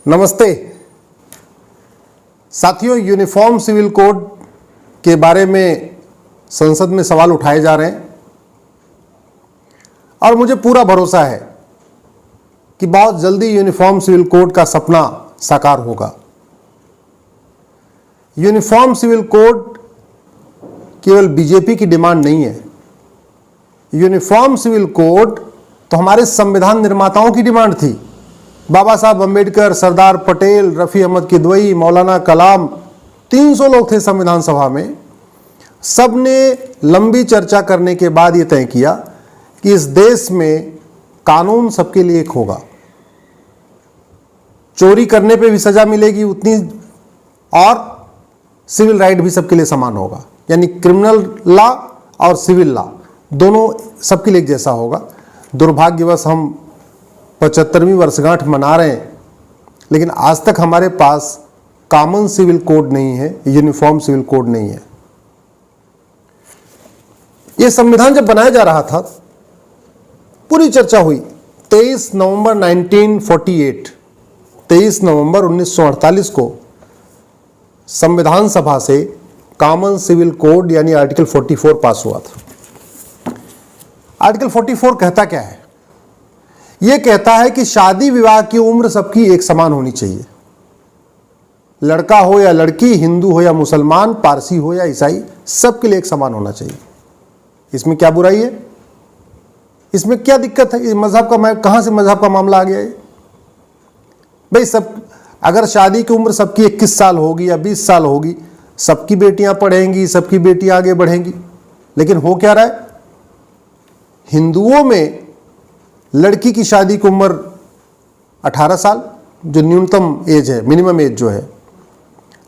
नमस्ते साथियों, uniform civil code के बारे में संसद में सवाल उठाए जा रहे हैं और मुझे पूरा भरोसा है कि बहुत जल्दी यूनिफॉर्म सिविल कोड का सपना साकार होगा। यूनिफॉर्म सिविल कोड केवल बीजेपी की डिमांड नहीं है। यूनिफॉर्म सिविल कोड तो हमारे संविधान निर्माताओं की डिमांड थी। बाबा साहब अम्बेडकर, सरदार पटेल, रफ़ी अहमद किदवई, मौलाना कलाम, 300 लोग थे संविधान सभा में। सब ने लंबी चर्चा करने के बाद ये तय किया कि इस देश में कानून सबके लिए एक होगा। चोरी करने पे भी सजा मिलेगी उतनी, और सिविल राइट भी सबके लिए समान होगा। यानी क्रिमिनल लॉ और सिविल लॉ दोनों सबके लिए एक जैसा होगा। दुर्भाग्यवश हम 75वीं वर्षगांठ मना रहे हैं, लेकिन आज तक हमारे पास कॉमन सिविल कोड नहीं है, यूनिफॉर्म सिविल कोड नहीं है। यह संविधान जब बनाया जा रहा था, पूरी चर्चा हुई। 23 नवंबर 1948 को संविधान सभा से कॉमन सिविल कोड यानी आर्टिकल 44 पास हुआ था। आर्टिकल 44 कहता क्या है? यह कहता है कि शादी विवाह की उम्र सबकी एक समान होनी चाहिए। लड़का हो या लड़की, हिंदू हो या मुसलमान, पारसी हो या ईसाई, सबके लिए एक समान होना चाहिए। इसमें क्या बुराई है? इसमें क्या दिक्कत है? मजहब का, कहां से मजहब का मामला आ गया है? भाई सब, अगर शादी की उम्र सबकी 21 साल होगी या 20 साल होगी, सबकी बेटियां पढ़ेंगी, सबकी बेटियां आगे बढ़ेंगी। लेकिन हो क्या रहा है? हिंदुओं में लड़की की शादी की उम्र 18 साल, जो न्यूनतम एज है, मिनिमम एज जो है,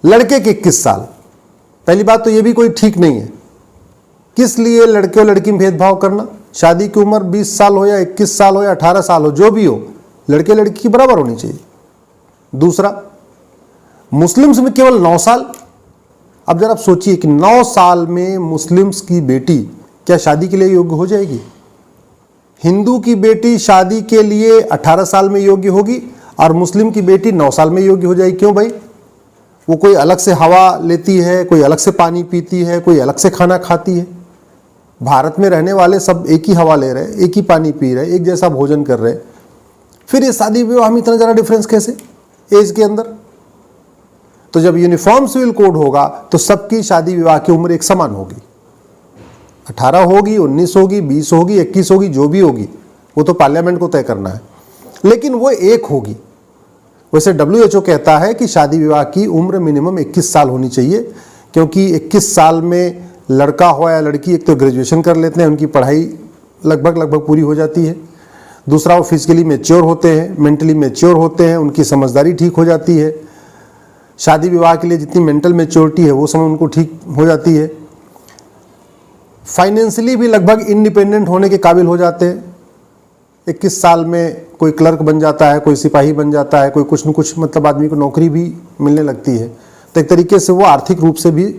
लड़के के 21 साल। पहली बात तो यह भी कोई ठीक नहीं है। किस लिए लड़के और लड़की में भेदभाव करना? शादी की उम्र 20 साल हो या 21 साल हो या 18 साल हो, जो भी हो, लड़के लड़की की बराबर होनी चाहिए। दूसरा, मुस्लिम्स में केवल 9 साल। अब जरा आप सोचिए कि 9 साल में मुस्लिम्स की बेटी क्या शादी के लिए योग्य हो जाएगी? हिंदू की बेटी शादी के लिए 18 साल में योग्य होगी और मुस्लिम की बेटी 9 साल में योग्य हो जाएगी। क्यों भाई? वो कोई अलग से हवा लेती है, कोई अलग से पानी पीती है, कोई अलग से खाना खाती है। भारत में रहने वाले सब एक ही हवा ले रहे, एक ही पानी पी रहे, एक जैसा भोजन कर रहे। फिर ये शादी विवाह में इतना ज़्यादा डिफरेंस कैसे एज के अंदर? तो जब यूनिफॉर्म सिविल कोड होगा तो सबकी शादी विवाह की उम्र एक समान होगी। 18 होगी, 19 होगी, 20 होगी, 21 होगी, जो भी होगी वो तो पार्लियामेंट को तय करना है, लेकिन वो एक होगी। वैसे WHO कहता है कि शादी विवाह की उम्र मिनिमम 21 साल होनी चाहिए, क्योंकि 21 साल में लड़का हो या लड़की एक तो ग्रेजुएशन कर लेते हैं, उनकी पढ़ाई लगभग पूरी हो जाती है। दूसरा, वो फिजिकली मैच्योर होते हैं, मेंटली मैच्योर होते हैं, उनकी समझदारी ठीक हो जाती है। शादी विवाह के लिए जितनी मेंटल मैच्योरिटी है वो समय उनको ठीक हो जाती है। फाइनेंशियली भी लगभग इंडिपेंडेंट होने के काबिल हो जाते हैं। 21 साल में कोई क्लर्क बन जाता है, कोई सिपाही बन जाता है, कोई कुछ न कुछ, मतलब आदमी को नौकरी भी मिलने लगती है। तो एक तरीके से वो आर्थिक रूप से भी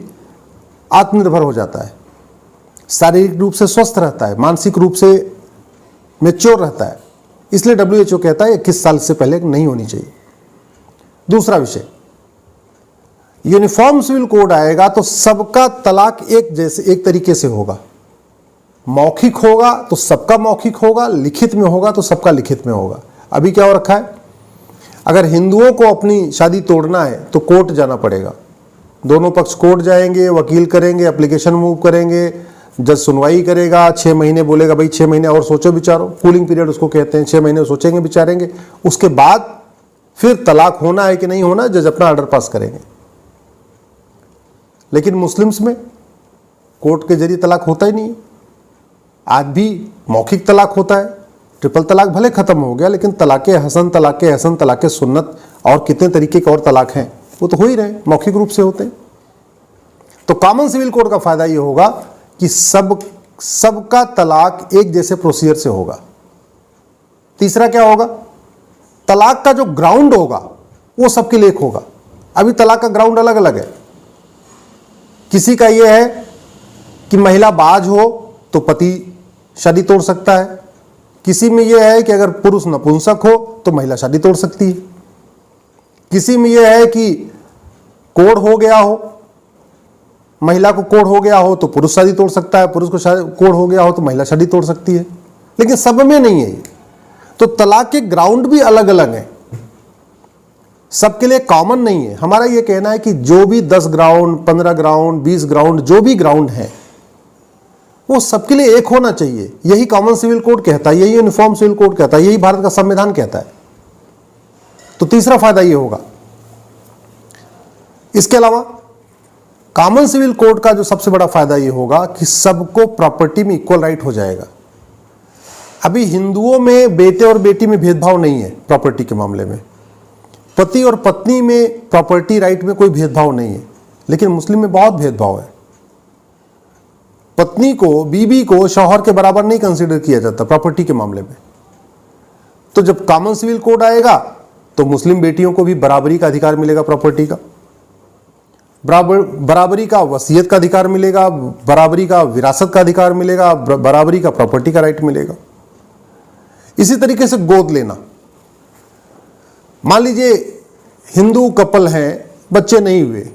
आत्मनिर्भर हो जाता है, शारीरिक रूप से स्वस्थ रहता है, मानसिक रूप से मैच्योर रहता है। इसलिए WHO कहता है 21 साल से पहले नहीं होनी चाहिए। दूसरा विषय, यूनिफॉर्म सिविल कोड आएगा तो सबका तलाक एक जैसे, एक तरीके से होगा। मौखिक होगा तो सबका मौखिक होगा, लिखित में होगा तो सबका लिखित में होगा। अभी क्या हो रखा है? अगर हिंदुओं को अपनी शादी तोड़ना है तो कोर्ट जाना पड़ेगा। दोनों पक्ष कोर्ट जाएंगे, वकील करेंगे, एप्लीकेशन मूव करेंगे, जज सुनवाई करेगा, 6 महीने बोलेगा भाई 6 महीने और सोचो विचारो, कूलिंग पीरियड उसको कहते हैं। 6 महीने सोचेंगे विचारेंगे, उसके बाद फिर तलाक होना है कि नहीं होना, जज अपना ऑर्डर पास करेंगे। लेकिन मुस्लिम्स में कोर्ट के जरिए तलाक होता ही नहीं है। आज भी मौखिक तलाक होता है। ट्रिपल तलाक भले खत्म हो गया, लेकिन तलाके हसन, तलाके सुन्नत और कितने तरीके के और तलाक हैं वो तो हो ही रहे, मौखिक रूप से होते हैं। तो कॉमन सिविल कोड का फायदा ये होगा कि सबका तलाक एक जैसे प्रोसीजर से होगा। तीसरा क्या होगा? तलाक का जो ग्राउंड होगा वो सबके लिए एक होगा। अभी तलाक का ग्राउंड अलग अलग है। किसी का यह है कि महिला बाज हो तो पति शादी तोड़ सकता है, किसी में यह है कि अगर पुरुष नपुंसक हो तो महिला शादी तोड़ सकती है। किसी में यह है कि कोड हो गया हो, महिला को कोड हो गया हो तो पुरुष शादी तोड़ सकता है, पुरुष को कोड हो गया हो तो महिला शादी तोड़ सकती है, लेकिन सब में नहीं है। तो तलाक के ग्राउंड भी अलग अलग हैं, सबके लिए कॉमन नहीं है। हमारा यह कहना है कि जो भी 10 ग्राउंड, 15 ग्राउंड, 20 ग्राउंड, जो भी ग्राउंड है वो सबके लिए एक होना चाहिए। यही कॉमन सिविल कोड कहता है, यही यूनिफॉर्म सिविल कोड कहता है, यही भारत का संविधान कहता है। तो तीसरा फायदा ये होगा। इसके अलावा कॉमन सिविल कोड का जो सबसे बड़ा फायदा ये होगा कि सबको प्रॉपर्टी में इक्वल राइट हो जाएगा। अभी हिंदुओं में बेटे और बेटी में भेदभाव नहीं है प्रॉपर्टी के मामले में, पति और पत्नी में प्रॉपर्टी राइट में कोई भेदभाव नहीं है, लेकिन मुस्लिम में बहुत भेदभाव है। पत्नी को, बीबी को शौहर के बराबर नहीं कंसीडर किया जाता प्रॉपर्टी के मामले में। तो जब कॉमन सिविल कोड आएगा तो मुस्लिम बेटियों को भी बराबरी का अधिकार मिलेगा, प्रॉपर्टी का बराबरी का वसीयत का अधिकार मिलेगा, बराबरी का विरासत का अधिकार मिलेगा, बराबरी का प्रॉपर्टी का राइट मिलेगा। इसी तरीके से गोद लेना, मान लीजिए हिंदू कपल हैं, बच्चे नहीं हुए,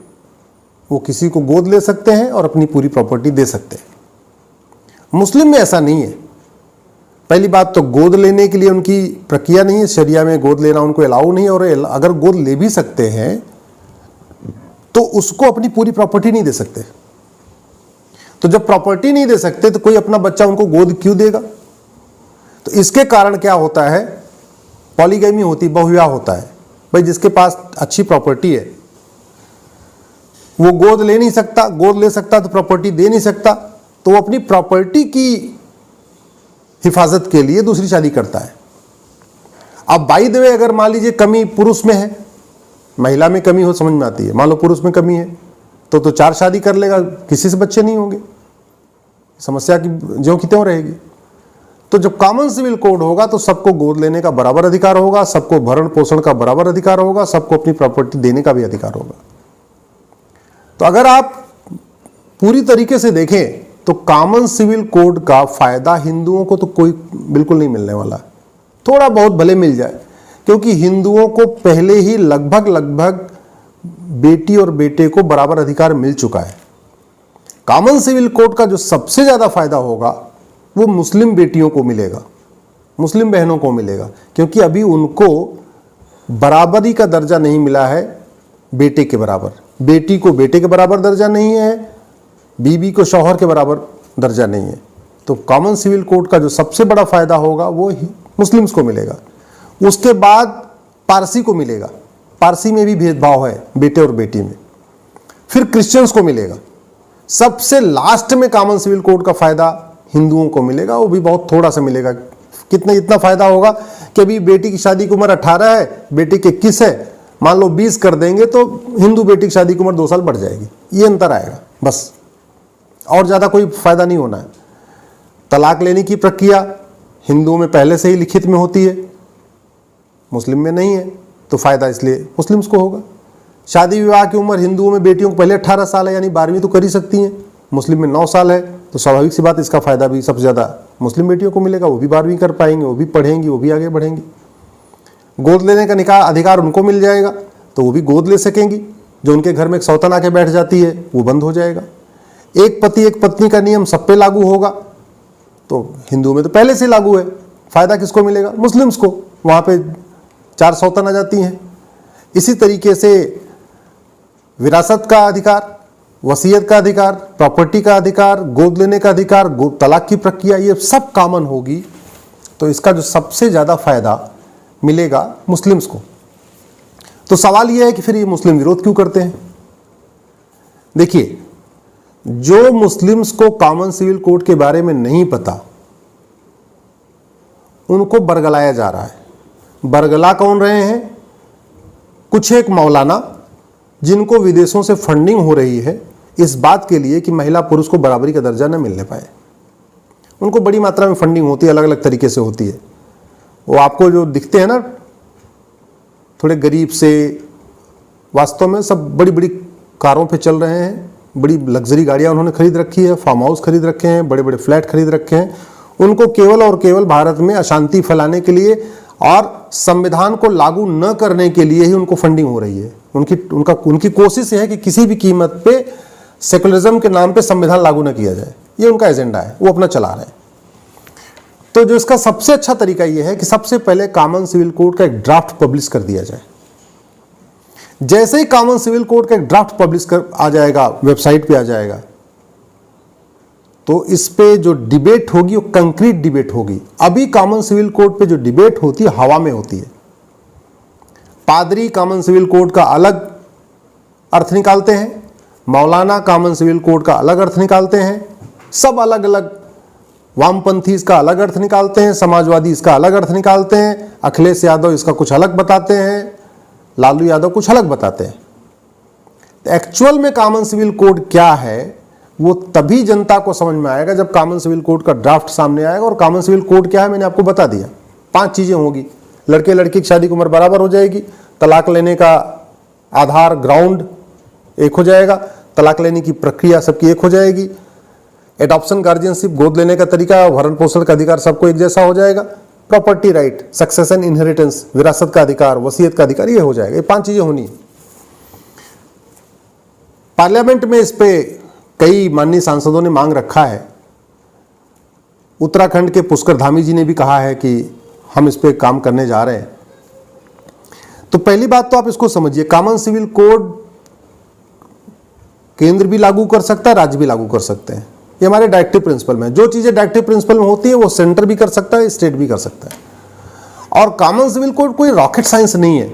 वो किसी को गोद ले सकते हैं और अपनी पूरी प्रॉपर्टी दे सकते हैं। मुस्लिम में ऐसा नहीं है। पहली बात तो गोद लेने के लिए उनकी प्रक्रिया नहीं है, शरिया में गोद लेना उनको अलाउ नहीं है, और अगर गोद ले भी सकते हैं तो उसको अपनी पूरी प्रॉपर्टी नहीं दे सकते। तो जब प्रॉपर्टी नहीं दे सकते तो कोई अपना बच्चा उनको गोद क्यों देगा? तो इसके कारण क्या होता है, पॉलीगैमी होती, बहुविवाह होता है। भाई जिसके पास अच्छी प्रॉपर्टी है वो गोद ले नहीं सकता, गोद ले सकता तो प्रॉपर्टी दे नहीं सकता, तो वो अपनी प्रॉपर्टी की हिफाजत के लिए दूसरी शादी करता है। अब बाई द वे अगर मान लीजिए कमी पुरुष में है, महिला में कमी हो समझ में आती है, मान लो पुरुष में कमी है तो 4 शादी कर लेगा, किसी से बच्चे नहीं होंगे, समस्या की ज्यों की त्यों रहेगी। तो जब कॉमन सिविल कोड होगा तो सबको गोद लेने का बराबर अधिकार होगा, सबको भरण पोषण का बराबर अधिकार होगा, सबको अपनी प्रॉपर्टी देने का भी अधिकार होगा। तो अगर आप पूरी तरीके से देखें तो कॉमन सिविल कोड का फायदा हिंदुओं को तो कोई बिल्कुल नहीं मिलने वाला, थोड़ा बहुत भले मिल जाए, क्योंकि हिंदुओं को पहले ही लगभग बेटी और बेटे को बराबर अधिकार मिल चुका है। कॉमन सिविल कोड का जो सबसे ज्यादा फायदा होगा वो मुस्लिम बेटियों को मिलेगा, मुस्लिम बहनों को मिलेगा, क्योंकि अभी उनको बराबरी का दर्जा नहीं मिला है बेटे के बराबर। बेटी को बेटे के बराबर दर्जा नहीं है, बीबी को शौहर के बराबर दर्जा नहीं है। तो कॉमन सिविल कोड का जो सबसे बड़ा फायदा होगा वो ही मुस्लिम्स को मिलेगा। उसके बाद पारसी को मिलेगा, पारसी में भी भेदभाव है बेटे और बेटी में। फिर क्रिश्चियंस को मिलेगा। सबसे लास्ट में कॉमन सिविल कोड का फायदा हिंदुओं को मिलेगा, वो भी बहुत थोड़ा सा मिलेगा। इतना फायदा होगा कि अभी बेटी की शादी की उम्र 18 है, बेटी की 21 है, मान लो 20 कर देंगे तो हिंदू बेटी की शादी की उम्र 2 साल बढ़ जाएगी। ये अंतर आएगा बस, और ज़्यादा कोई फायदा नहीं होना है। तलाक लेने की प्रक्रिया हिंदुओं में पहले से ही लिखित में होती है, मुस्लिम में नहीं है, तो फायदा इसलिए मुस्लिम्स को होगा। शादी विवाह की उम्र हिंदुओं में बेटियों को पहले 18 साल है, यानी 12वीं तो कर ही सकती हैं, मुस्लिम में 9 साल है, तो स्वाभाविक सी बात इसका फायदा भी सबसे ज़्यादा मुस्लिम बेटियों को मिलेगा। वो भी 12वीं कर पाएंगे, वो भी पढ़ेंगी, वो भी आगे बढ़ेंगी। गोद लेने का निकाह अधिकार उनको मिल जाएगा, तो वो भी गोद ले सकेंगी। जो उनके घर में एक सौतन आके बैठ जाती है वो बंद हो जाएगा। एक पति एक पत्नी का नियम सब पे लागू होगा, तो हिंदुओं में तो पहले से लागू है। फायदा किसको मिलेगा? मुस्लिम्स को, वहाँ पे 4 सौतन आ जाती हैं। इसी तरीके से विरासत का अधिकार, वसीयत का अधिकार, प्रॉपर्टी का अधिकार, गोद लेने का अधिकार, तलाक की प्रक्रिया, ये सब कॉमन होगी। तो इसका जो सबसे ज़्यादा फायदा मिलेगा मुस्लिम्स को। तो सवाल यह है कि फिर ये मुस्लिम विरोध क्यों करते हैं? देखिए, जो मुस्लिम्स को कॉमन सिविल कोड के बारे में नहीं पता उनको बरगलाया जा रहा है। बरगला कौन रहे हैं? कुछ एक मौलाना जिनको विदेशों से फंडिंग हो रही है इस बात के लिए कि महिला पुरुष को बराबरी का दर्जा न मिलने पाए। उनको बड़ी मात्रा में फंडिंग होती है, अलग अलग तरीके से होती है। वो आपको जो दिखते हैं ना थोड़े गरीब से, वास्तव में सब बड़ी बड़ी कारों पे चल रहे हैं, बड़ी लग्जरी गाड़ियां उन्होंने खरीद रखी है, फार्म हाउस खरीद रखे हैं, बड़े बड़े फ्लैट खरीद रखे हैं। उनको केवल और केवल भारत में अशांति फैलाने के लिए और संविधान को लागू न करने के लिए ही उनको फंडिंग हो रही है। उनकी कोशिश है कि किसी भी कीमत पे सेकुलरिज्म के नाम पे संविधान लागू न किया जाए, ये उनका एजेंडा है, वो अपना चला रहे हैं। तो जो इसका सबसे अच्छा तरीका यह है कि सबसे पहले कॉमन सिविल कोड का एक ड्राफ्ट पब्लिश कर दिया जाए। जैसे ही कॉमन सिविल कोड का एक ड्राफ्ट पब्लिश कर आ जाएगा, वेबसाइट पे आ जाएगा, तो इस पे जो डिबेट होगी वो कंक्रीट डिबेट होगी। अभी कॉमन सिविल कोड पे जो डिबेट होती है हवा में होती है। पादरी कॉमन सिविल कोड का अलग अर्थ निकालते हैं, मौलाना कॉमन सिविल कोड का अलग अर्थ निकालते हैं, सब अलग अलग, वामपंथी इसका अलग अर्थ निकालते हैं, समाजवादी इसका अलग अर्थ निकालते हैं, अखिलेश यादव इसका कुछ अलग बताते हैं, लालू यादव कुछ अलग बताते हैं। तो एक्चुअल में कॉमन सिविल कोड क्या है वो तभी जनता को समझ में आएगा जब कॉमन सिविल कोड का ड्राफ्ट सामने आएगा। और कॉमन सिविल कोड क्या है मैंने आपको बता दिया। 5 चीजें होगी। लड़के लड़की की शादी की उम्र बराबर हो जाएगी, तलाक लेने का आधार ग्राउंड एक हो जाएगा, तलाक लेने की प्रक्रिया सबकी एक हो जाएगी, एडॉप्शन गार्जियनशिप गोद लेने का तरीका, भरण पोषण का अधिकार सबको एक जैसा हो जाएगा, प्रॉपर्टी राइट, सक्सेशन इनहेरिटेंस विरासत का अधिकार, वसीयत का अधिकार, ये हो जाएगा। ये 5 चीजें होनी है। पार्लियामेंट में इस पे कई माननीय सांसदों ने मांग रखा है। उत्तराखंड के पुष्कर धामी जी ने भी कहा है कि हम इस पे काम करने जा रहे हैं। तो पहली बात तो आप इसको समझिए, कॉमन सिविल कोड केंद्र भी लागू कर सकता है, राज्य भी लागू कर सकते हैं। ये हमारे डायरेक्टिव प्रिंसिपल में, जो चीजें डायरेक्टिव प्रिंसिपल में होती है वो सेंटर भी कर सकता है, स्टेट भी कर सकता है। और कॉमन सिविल कोड कोई रॉकेट साइंस नहीं है।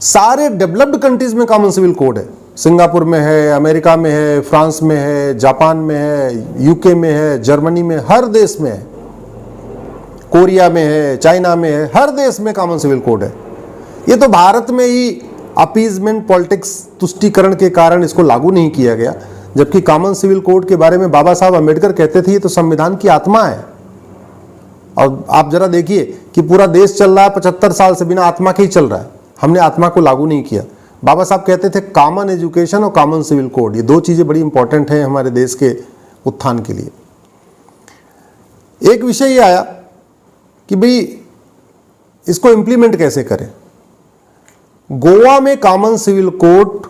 सारे डेवलप्ड कंट्रीज में कॉमन सिविल कोड है। सिंगापुर में है, अमेरिका में है, फ्रांस में है, जापान में है, यूके में है, जर्मनी में, हर देश में है, कोरिया में है, चाइना में है, हर देश में कॉमन सिविल कोड है। ये तो भारत में ही अपीजमेंट पॉलिटिक्स, तुष्टीकरण के कारण इसको लागू नहीं किया गया। जबकि कॉमन सिविल कोड के बारे में बाबा साहब अम्बेडकर कहते थे ये तो संविधान की आत्मा है। और आप जरा देखिए कि पूरा देश चल रहा है 75 साल से बिना आत्मा के ही चल रहा है। हमने आत्मा को लागू नहीं किया। बाबा साहब कहते थे कॉमन एजुकेशन और कॉमन सिविल कोड, ये 2 चीजें बड़ी इंपॉर्टेंट हैं हमारे देश के उत्थान के लिए। एक विषय ये आया कि भाई इसको इंप्लीमेंट कैसे करें। गोवा में कॉमन सिविल कोड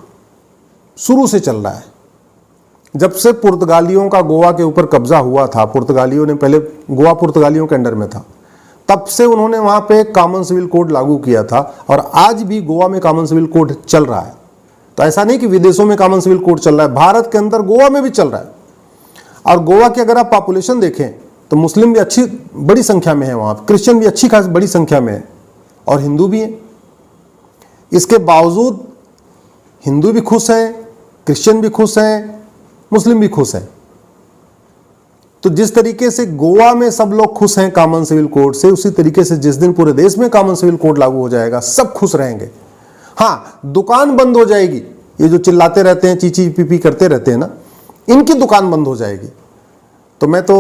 शुरू से चल रहा है। जब से पुर्तगालियों का गोवा के ऊपर कब्जा हुआ था, पुर्तगालियों ने पहले, गोवा पुर्तगालियों के अंडर में था, तब से उन्होंने वहां पे कॉमन सिविल कोड लागू किया था। और आज भी गोवा में कॉमन सिविल कोड चल रहा है। तो ऐसा नहीं कि विदेशों में कॉमन सिविल कोड चल रहा है, भारत के अंदर गोवा में भी चल रहा है। और गोवा की अगर आप पॉपुलेशन देखें तो मुस्लिम भी अच्छी बड़ी संख्या में है, वहां क्रिश्चियन भी अच्छी खास बड़ी संख्या में है, और हिंदू भी है। इसके बावजूद हिंदू भी खुश हैं, क्रिश्चियन भी खुश हैं, मुस्लिम भी खुश हैं। तो जिस तरीके से गोवा में सब लोग खुश हैं कॉमन सिविल कोड से, उसी तरीके से जिस दिन पूरे देश में कॉमन सिविल कोड लागू हो जाएगा सब खुश रहेंगे। हाँ, दुकान बंद हो जाएगी। ये जो चिल्लाते रहते हैं, चीची पीपी करते रहते हैं ना, इनकी दुकान बंद हो जाएगी। तो मैं तो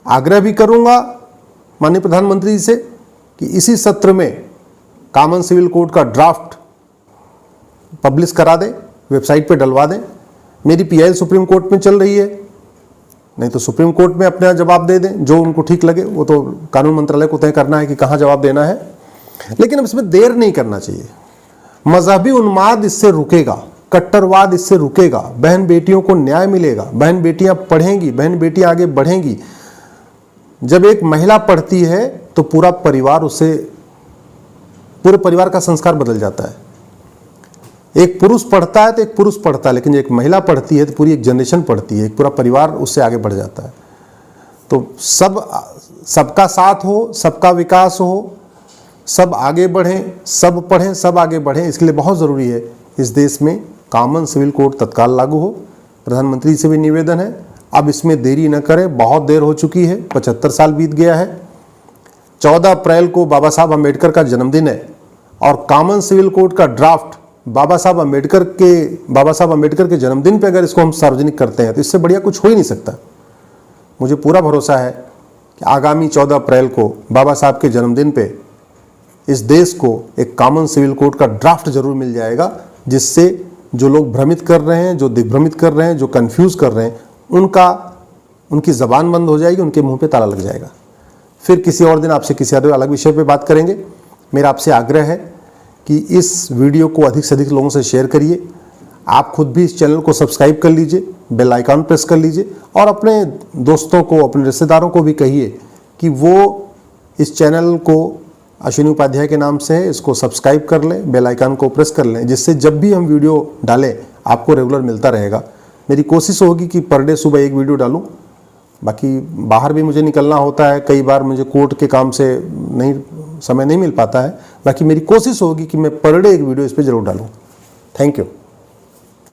आग्रह भी करूंगा माननीय प्रधानमंत्री जी से कि इसी सत्र में कॉमन सिविल कोड का ड्राफ्ट पब्लिश करा दें, वेबसाइट पे डलवा दें। मेरी पीआईएल सुप्रीम कोर्ट में चल रही है, नहीं तो सुप्रीम कोर्ट में अपना जवाब दे दें, जो उनको ठीक लगे। वो तो कानून मंत्रालय को तय करना है कि कहाँ जवाब देना है। लेकिन अब इसमें देर नहीं करना चाहिए। मजहबी उन्माद इससे रुकेगा, कट्टरवाद इससे रुकेगा, बहन बेटियों को न्याय मिलेगा, बहन बेटियां पढ़ेंगी, बहन बेटियां आगे बढ़ेंगी। जब एक महिला पढ़ती है तो पूरा परिवार उससे, पूरे परिवार का संस्कार बदल जाता है। एक पुरुष पढ़ता है तो एक पुरुष पढ़ता है, लेकिन एक महिला पढ़ती है तो पूरी एक जनरेशन पढ़ती है, एक पूरा परिवार उससे आगे बढ़ जाता है। तो सबका साथ हो, सबका विकास हो, सब आगे बढ़ें, सब पढ़ें, सब आगे बढ़ें। इसके लिए बहुत ज़रूरी है इस देश में कॉमन सिविल कोड तत्काल लागू हो। प्रधानमंत्री से भी निवेदन है, अब इसमें देरी न करें, बहुत देर हो चुकी है, 75 साल बीत गया है। 14 अप्रैल को बाबा साहब अम्बेडकर का जन्मदिन है और कॉमन सिविल कोड का ड्राफ्ट बाबा साहब अम्बेडकर के जन्मदिन पे अगर इसको हम सार्वजनिक करते हैं तो इससे बढ़िया कुछ हो ही नहीं सकता। मुझे पूरा भरोसा है कि आगामी 14 अप्रैल को बाबा साहब के जन्मदिन पे इस देश को एक कॉमन सिविल कोड का ड्राफ्ट जरूर मिल जाएगा, जिससे जो लोग भ्रमित कर रहे हैं, जो दिग्भ्रमित कर रहे हैं, जो कंफ्यूज कर रहे हैं, उनकी ज़बान बंद हो जाएगी, उनके मुंह पे ताला लग जाएगा। फिर किसी और दिन आपसे किसी अलग विषय पे बात करेंगे। मेरा आपसे आग्रह है कि इस वीडियो को अधिक से अधिक लोगों से शेयर करिए। आप खुद भी इस चैनल को सब्सक्राइब कर लीजिए, बेल आइकन प्रेस कर लीजिए और अपने दोस्तों को, अपने रिश्तेदारों को भी कहिए कि वो इस चैनल को अश्विनी उपाध्याय के नाम से है, इसको सब्सक्राइब कर लें, बेल आइकन को प्रेस कर लें, जिससे जब भी हम वीडियो डालें आपको रेगुलर मिलता रहेगा। मेरी कोशिश होगी कि पर डे सुबह एक वीडियो डालूं। बाकी बाहर भी मुझे निकलना होता है, कई बार मुझे कोर्ट के काम से समय नहीं मिल पाता है। बाकी मेरी कोशिश होगी कि मैं पर डे एक वीडियो इस पर जरूर डालूं। Thank you.